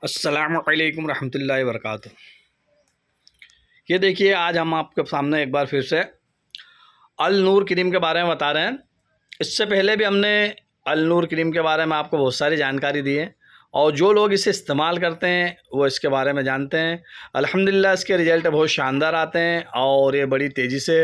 अस्सलामुअलैकुम रहमतुल्लाहि वबरकातुहू। ये देखिए, आज हम आपके सामने एक बार फिर से अल नूर क्रीम के बारे में बता रहे हैं। इससे पहले भी हमने अल नूर क्रीम के बारे में आपको बहुत सारी जानकारी दी है और जो लोग इसे इस्तेमाल करते हैं वो इसके बारे में जानते हैं। अल्हम्दुलिल्लाह इसके रिज़ल्ट बहुत शानदार आते हैं और ये बड़ी तेज़ी से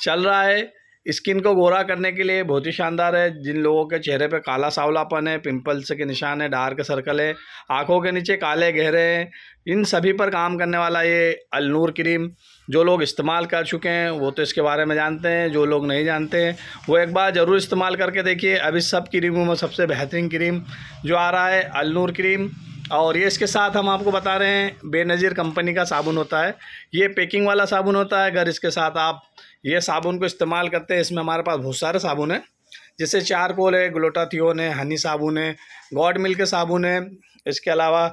चल रहा है। स्किन को गोरा करने के लिए बहुत ही शानदार है। जिन लोगों के चेहरे पे काला सावलापन है, पिंपल्स के निशान है, डार्क सर्कल है, आँखों के नीचे काले घेरे हैं, इन सभी पर काम करने वाला ये अल नूर क्रीम जो लोग इस्तेमाल कर चुके हैं वो तो इसके बारे में जानते हैं। जो लोग नहीं जानते हैं वो एक बार ज़रूर इस्तेमाल करके देखिए। अभी सब क्रीमों में सबसे बेहतरीन क्रीम जो आ रहा है अल नूर क्रीम। और ये इसके साथ हम आपको बता रहे हैं बेनज़ीर कंपनी का साबुन होता है। ये पैकिंग वाला साबुन होता है। अगर इसके साथ आप ये साबुन को इस्तेमाल करते हैं, इसमें हमारे पास बहुत सारे साबुन हैं, जैसे चारकोल है, ग्लूटाथियोन है, हनी साबुन है, गॉड मिल्क साबुन है। इसके अलावा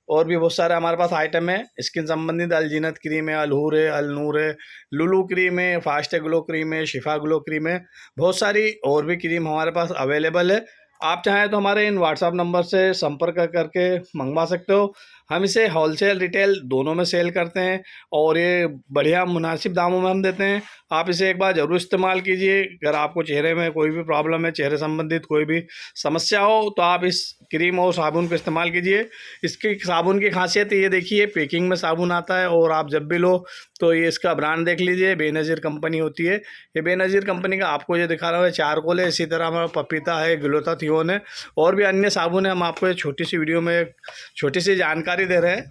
और भी बहुत सारे हमारे पास आइटम है। स्किन संबंधित अलजीनत क्रीम है, अलहूर है, अल नूर है, लुलू क्रीम है, फास्ट ग्लो क्रीम है, शिफा ग्लो क्रीम है। बहुत सारी और भी क्रीम हमारे पास अवेलेबल है। आप चाहें तो हमारे इन व्हाट्सअप नंबर से संपर्क करके मंगवा सकते हो। हम इसे होलसेल रिटेल दोनों में सेल करते हैं और ये बढ़िया मुनासिब दामों में हम देते हैं। आप इसे एक बार ज़रूर इस्तेमाल कीजिए। अगर आपको चेहरे में कोई भी प्रॉब्लम है, चेहरे संबंधित कोई भी समस्या हो, तो आप इस क्रीम और साबुन को इस्तेमाल कीजिए। इसकी साबुन की खासियत ये देखिए, पैकिंग में साबुन आता है और आप जब भी लो तो ये इसका ब्रांड देख लीजिए, बेनज़ीर कंपनी होती है। ये बेनज़ीर कंपनी का आपको ये दिखा रहा है चारकोल है। इसी तरह हमारा पपीता है, ग्लूटाथियोन है और भी अन्य साबुन है। हम आपको ये छोटी सी वीडियो में छोटी सी जानकारी दे रहे हैं।